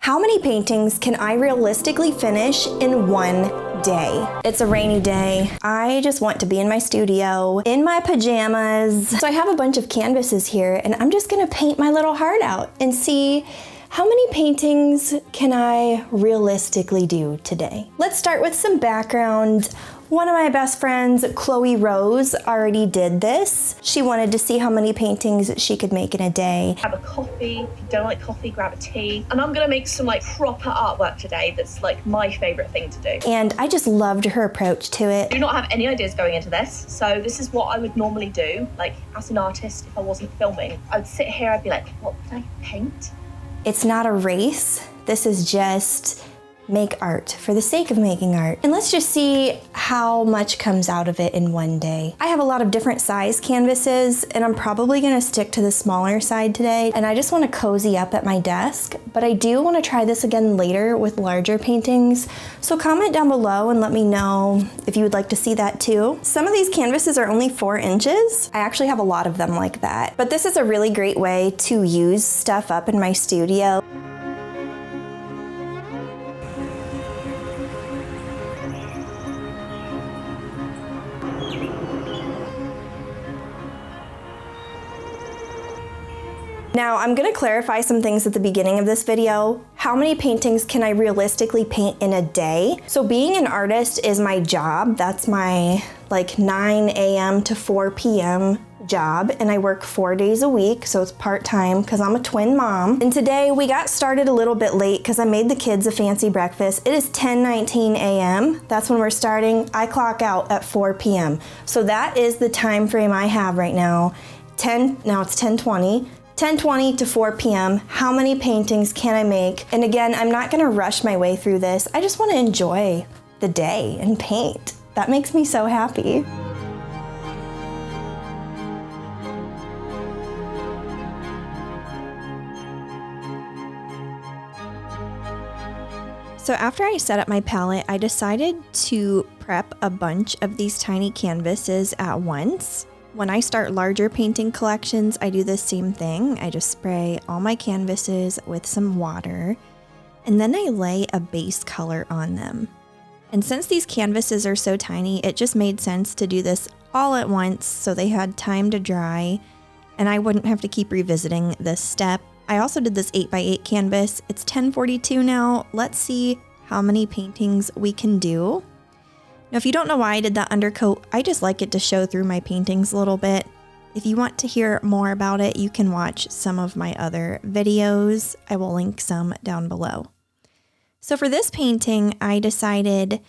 How many paintings can I realistically finish in one day? It's a rainy day. I just want to be in my studio, in my pajamas. So I have a bunch of canvases here and I'm just gonna paint my little heart out and see how many paintings can I realistically do today. Let's start with some background. One of my best friends, Chloe Rose, already did this. She wanted to see how many paintings she could make in a day. Have a coffee. If you don't like coffee, grab a tea. And I'm gonna make some like proper artwork today that's like my favorite thing to do. And I just loved her approach to it. I do not have any ideas going into this. So this is what I would normally do. Like as an artist, if I wasn't filming, I'd sit here, I'd be like, what would I paint? It's not a race. This is just make art for the sake of making art. And let's just see how much comes out of it in one day. I have a lot of different size canvases and I'm probably gonna stick to the smaller side today. And I just wanna cozy up at my desk, but I do wanna try this again later with larger paintings. So comment down below and let me know if you would like to see that too. Some of these canvases are only 4 inches. I actually have a lot of them like that. But this is a really great way to use stuff up in my studio. Now, I'm gonna clarify some things at the beginning of this video. How many paintings can I realistically paint in a day? So being an artist is my job. That's my like 9 a.m. to 4 p.m. job, and I work 4 days a week, so it's part-time because I'm a twin mom. And today we got started a little bit late because I made the kids a fancy breakfast. It is 10:19 a.m. That's when we're starting. I clock out at 4 p.m. So that is the time frame I have right now. Now it's 10:20. 10:20 to 4 p.m. How many paintings can I make? And again, I'm not gonna rush my way through this. I just wanna enjoy the day and paint. That makes me so happy. So after I set up my palette, I decided to prep a bunch of these tiny canvases at once. When I start larger painting collections, I do the same thing. I just spray all my canvases with some water, and then I lay a base color on them. And since these canvases are so tiny, it just made sense to do this all at once so they had time to dry, and I wouldn't have to keep revisiting this step. I also did this 8x8 canvas. It's 10:42 now. Let's see how many paintings we can do. Now, if you don't know why I did that undercoat, I just like it to show through my paintings a little bit. If you want to hear more about it, you can watch some of my other videos. I will link some down below. So for this painting, I decided,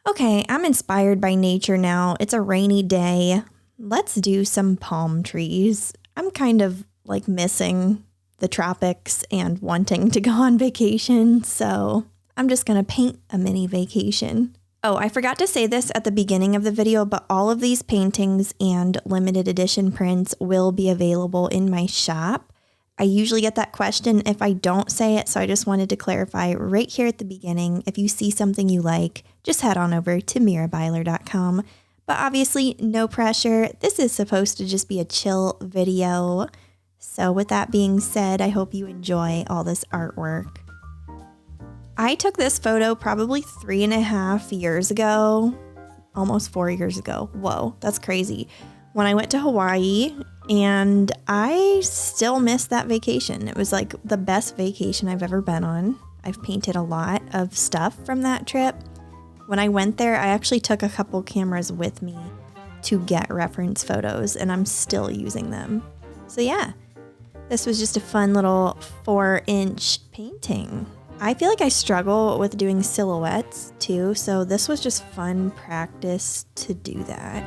okay, I'm inspired by nature now. It's a rainy day. Let's do some palm trees. I'm kind of like missing the tropics and wanting to go on vacation, so I'm just gonna paint a mini vacation. Oh, I forgot to say this at the beginning of the video, but all of these paintings and limited edition prints will be available in my shop. I usually get that question if I don't say it, so I just wanted to clarify right here at the beginning. If you see something you like, just head on over to mirabyler.com. But obviously, no pressure. This is supposed to just be a chill video. So with that being said, I hope you enjoy all this artwork. I took this photo probably 3.5 years ago, almost 4 years ago. Whoa, that's crazy. When I went to Hawaii, and I still miss that vacation. It was like the best vacation I've ever been on. I've painted a lot of stuff from that trip. When I went there, I actually took a couple cameras with me to get reference photos, and I'm still using them. So yeah, this was just a fun little 4-inch painting. I feel like I struggle with doing silhouettes too, so this was just fun practice to do that.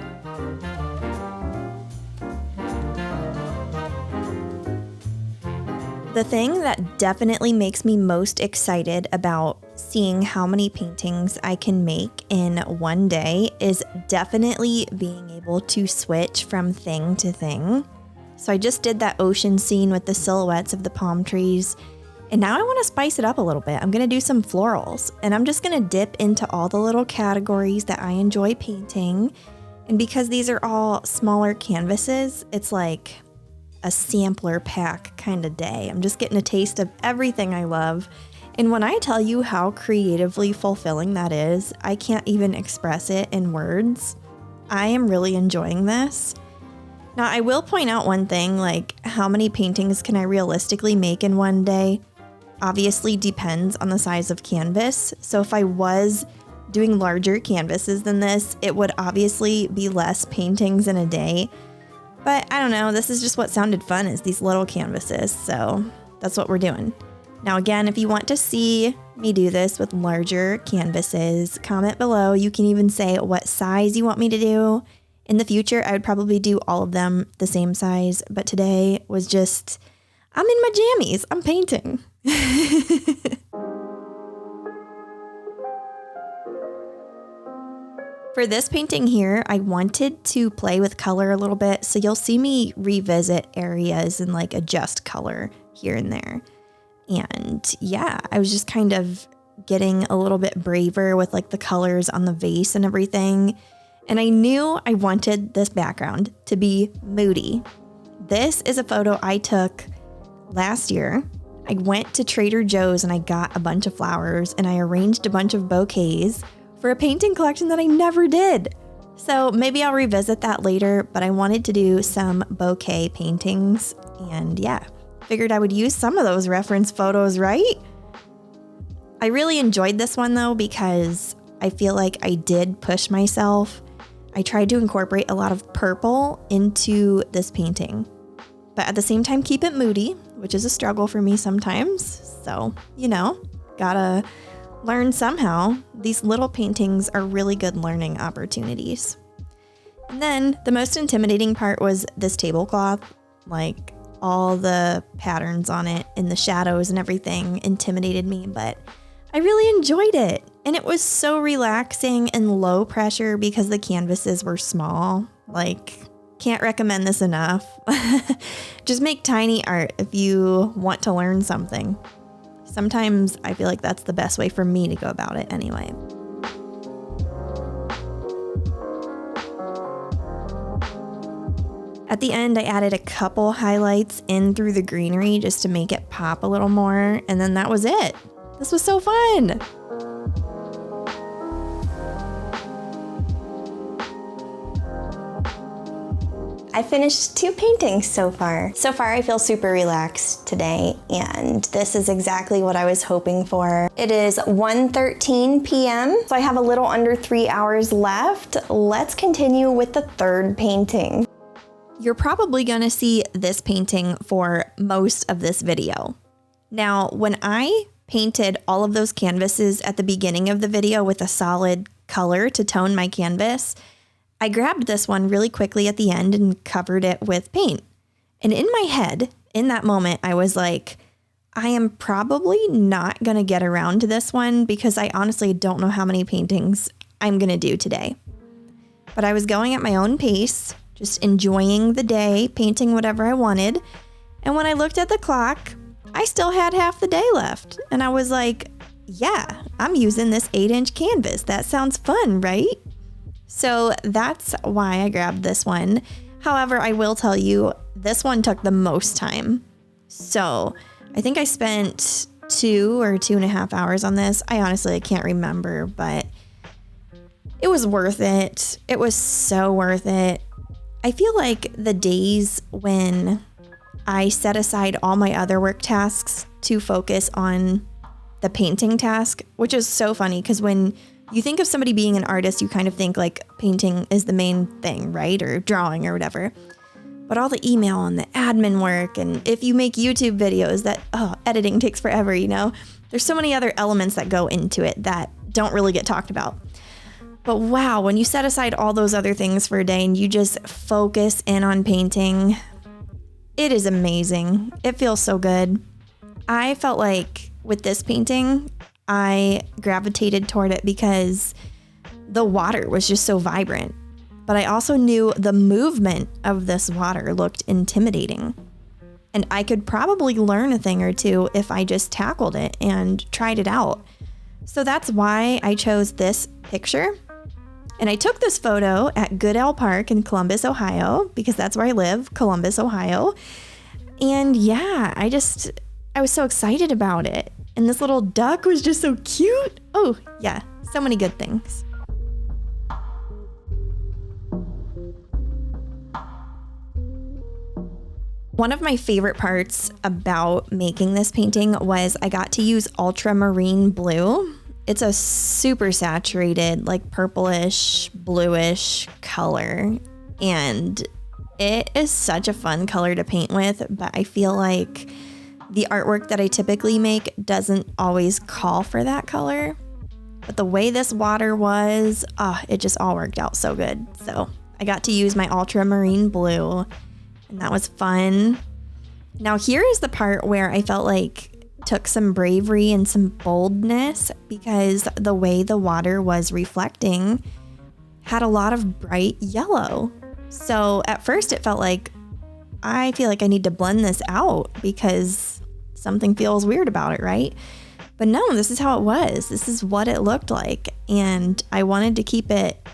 The thing that definitely makes me most excited about seeing how many paintings I can make in one day is definitely being able to switch from thing to thing. So I just did that ocean scene with the silhouettes of the palm trees. And now I want to spice it up a little bit. I'm going to do some florals, and I'm just going to dip into all the little categories that I enjoy painting. And because these are all smaller canvases, it's like a sampler pack kind of day. I'm just getting a taste of everything I love. And when I tell you how creatively fulfilling that is, I can't even express it in words. I am really enjoying this. Now, I will point out one thing, like how many paintings can I realistically make in one day? Obviously depends on the size of canvas. So if I was doing larger canvases than this, it would obviously be less paintings in a day. But I don't know, this is just what sounded fun, is these little canvases. So that's what we're doing. Now, again, if you want to see me do this with larger canvases, comment below. You can even say what size you want me to do. In the future, I would probably do all of them the same size, but today was just, I'm in my jammies, I'm painting. For this painting here, I wanted to play with color a little bit, so you'll see me revisit areas and like adjust color here and there. And yeah, I was just kind of getting a little bit braver with like the colors on the vase and everything. And I knew I wanted this background to be moody. This is a photo I took last year. I went to Trader Joe's and I got a bunch of flowers and I arranged a bunch of bouquets for a painting collection that I never did. So maybe I'll revisit that later, but I wanted to do some bouquet paintings and yeah, figured I would use some of those reference photos, right? I really enjoyed this one though, because I feel like I did push myself. I tried to incorporate a lot of purple into this painting, but at the same time keep it moody, which is a struggle for me sometimes. So, you know, gotta learn somehow. These little paintings are really good learning opportunities. And then the most intimidating part was this tablecloth, like all the patterns on it and the shadows and everything intimidated me, but I really enjoyed it. And it was so relaxing and low pressure because the canvases were small. Like, can't recommend this enough. Just make tiny art if you want to learn something. Sometimes I feel like that's the best way for me to go about it anyway. At the end, I added a couple highlights in through the greenery just to make it pop a little more. And then that was it. This was so fun. I finished 2 paintings so far. So far, I feel super relaxed today, and this is exactly what I was hoping for. It is 1:13 p.m., so I have a little under 3 hours left. Let's continue with the third painting. You're probably gonna see this painting for most of this video. Now, when I painted all of those canvases at the beginning of the video with a solid color to tone my canvas, I grabbed this one really quickly at the end and covered it with paint. And in my head, in that moment, I was like, I am probably not going to get around to this one because I honestly don't know how many paintings I'm going to do today. But I was going at my own pace, just enjoying the day, painting whatever I wanted. And when I looked at the clock, I still had half the day left. And I was like, yeah, I'm using this 8-inch canvas. That sounds fun, right? So that's why I grabbed this one. However, I will tell you, this one took the most time. So I think I spent 2 or 2.5 hours on this. I can't remember, but it was worth it. It was so worth it. I feel like the days when I set aside all my other work tasks to focus on the painting task, which is so funny because when you think of somebody being an artist, you kind of think like painting is the main thing, right? Or drawing or whatever. But all the email and the admin work, and if you make YouTube videos, that editing takes forever, you know? There's so many other elements that go into it that don't really get talked about. But wow, when you set aside all those other things for a day and you just focus in on painting, it is amazing. It feels so good. I felt like with this painting, I gravitated toward it because the water was just so vibrant. But I also knew the movement of this water looked intimidating. And I could probably learn a thing or two if I just tackled it and tried it out. So that's why I chose this picture. And I took this photo at Goodell Park in Columbus, Ohio, because that's where I live, Columbus, Ohio. And yeah, I was so excited about it. And this little duck was just so cute. Oh, yeah, so many good things. One of my favorite parts about making this painting was I got to use ultramarine blue. It's a super saturated, like purplish, bluish color. And it is such a fun color to paint with, but I feel like the artwork that I typically make doesn't always call for that color. But the way this water was, it just all worked out so good. So I got to use my ultramarine blue, and that was fun. Now here is the part where I felt like took some bravery and some boldness, because the way the water was reflecting had a lot of bright yellow. So at first it felt like, I feel like I need to blend this out because something feels weird about it, right? But no, this is how it was. This is what it looked like. And I wanted to keep it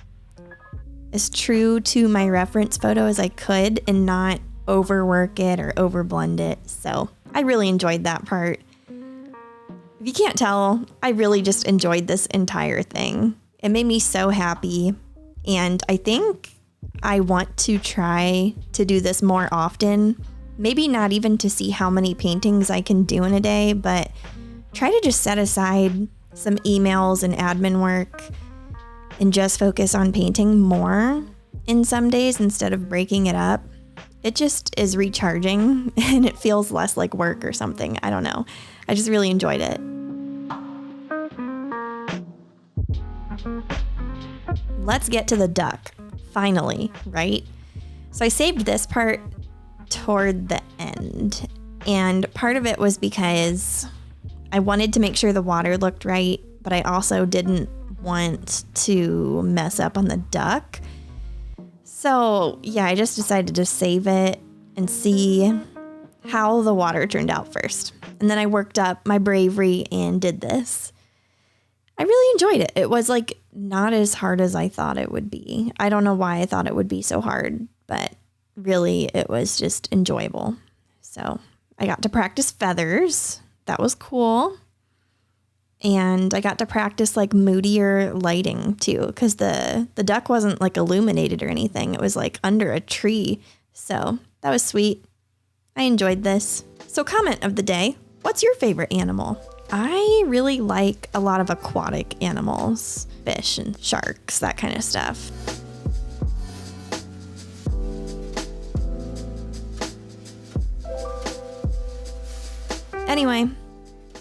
as true to my reference photo as I could and not overwork it or overblend it. So I really enjoyed that part. If you can't tell, I really just enjoyed this entire thing. It made me so happy. And I think I want to try to do this more often. Maybe not even to see how many paintings I can do in a day, but try to just set aside some emails and admin work and just focus on painting more in some days instead of breaking it up. It just is recharging and it feels less like work or something. I don't know. I just really enjoyed it. Let's get to the duck. Finally, right? So I saved this part toward the end. And part of it was because I wanted to make sure the water looked right, but I also didn't want to mess up on the duck. So yeah, I just decided to save it and see how the water turned out first. And then I worked up my bravery and did this. I really enjoyed it. It was like not as hard as I thought it would be. I don't know why I thought it would be so hard, but really it was just enjoyable. So I got to practice feathers. That was cool. And I got to practice like moodier lighting too, because the duck wasn't like illuminated or anything. It was like under a tree. So that was sweet. I enjoyed this. So comment of the day, what's your favorite animal? I really like a lot of aquatic animals, fish and sharks, that kind of stuff. Anyway,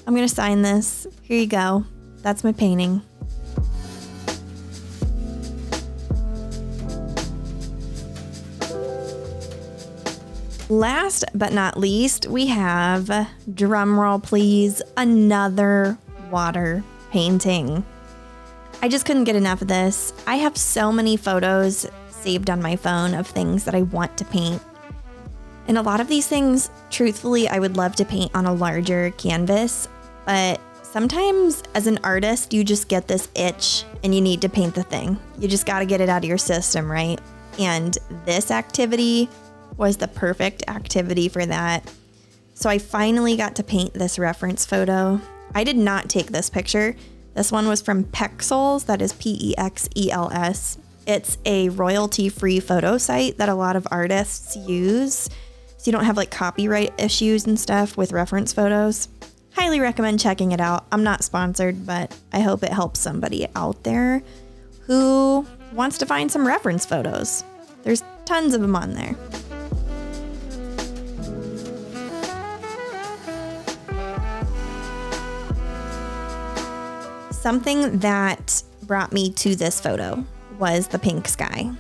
I'm going to sign this. Here you go. That's my painting. Last but not least, we have, drumroll please, another water painting. I just couldn't get enough of this. I have so many photos saved on my phone of things that I want to paint. And a lot of these things, truthfully, I would love to paint on a larger canvas, but sometimes as an artist, you just get this itch and you need to paint the thing. You just got to get it out of your system, right? And this activity was the perfect activity for that. So I finally got to paint this reference photo. I did not take this picture. This one was from Pexels, that is Pexels. It's a royalty-free photo site that a lot of artists use, so you don't have like copyright issues and stuff with reference photos. Highly recommend checking it out. I'm not sponsored, but I hope it helps somebody out there who wants to find some reference photos. There's tons of them on there. Something that brought me to this photo was the pink sky.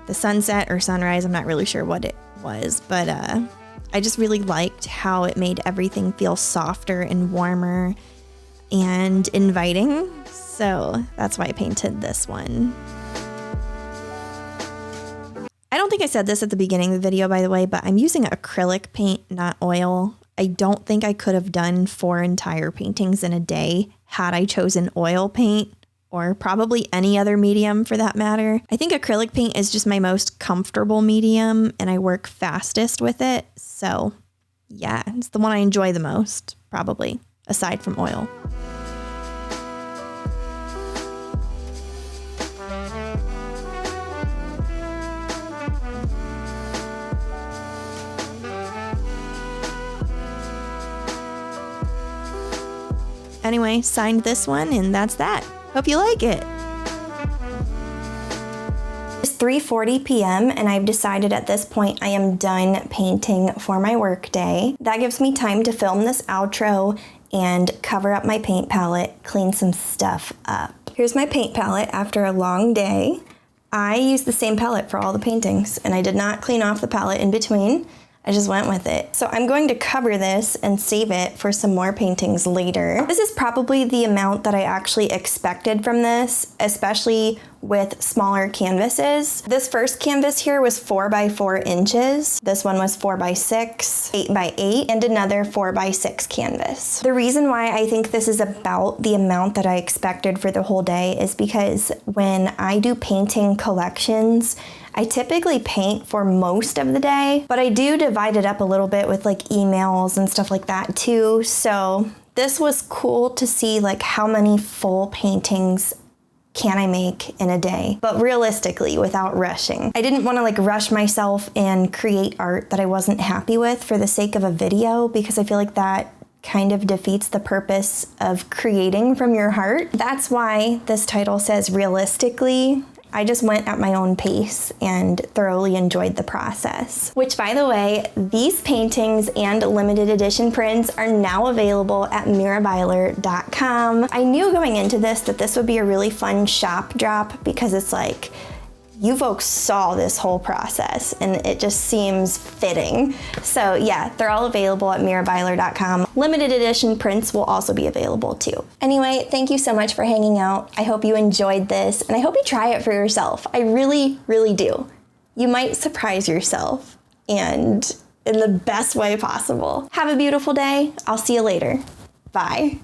The sunset or sunrise, I'm not really sure what it was, but I just really liked how it made everything feel softer and warmer and inviting. So that's why I painted this one. I don't think I said this at the beginning of the video, by the way, but I'm using acrylic paint, not oil. I don't think I could have done 4 entire paintings in a day had I chosen oil paint, or probably any other medium for that matter. I think acrylic paint is just my most comfortable medium and I work fastest with it. So yeah, it's the one I enjoy the most, probably. aside from oil. Anyway, signed this one, and that's that. Hope you like it. It's 3:40 p.m. and I've decided at this point I am done painting for my workday. That gives me time to film this outro and cover up my paint palette, clean some stuff up. Here's my paint palette after a long day. I used the same palette for all the paintings, and I did not clean off the palette in between. I just went with it. So I'm going to cover this and save it for some more paintings later. This is probably the amount that I actually expected from this, especially with smaller canvases. This first canvas here was 4 by 4 inches. This one was 4 by 6, 8 by 8, and another 4 by 6 canvas. The reason why I think this is about the amount that I expected for the whole day is because when I do painting collections, I typically paint for most of the day, but I do divide it up a little bit with like emails and stuff like that too. So this was cool to see like how many full paintings can I make in a day, but realistically without rushing. I didn't want to like rush myself and create art that I wasn't happy with for the sake of a video, because I feel like that kind of defeats the purpose of creating from your heart. That's why this title says realistically. I just went at my own pace and thoroughly enjoyed the process. Which, by the way, these paintings and limited edition prints are now available at mirabyler.com. I knew going into this that this would be a really fun shop drop because it's like, you folks saw this whole process and it just seems fitting. So yeah, they're all available at mirabyler.com. Limited edition prints will also be available too. Anyway, thank you so much for hanging out. I hope you enjoyed this and I hope you try it for yourself. I really, really do. You might surprise yourself, and in the best way possible. Have a beautiful day. I'll see you later. Bye.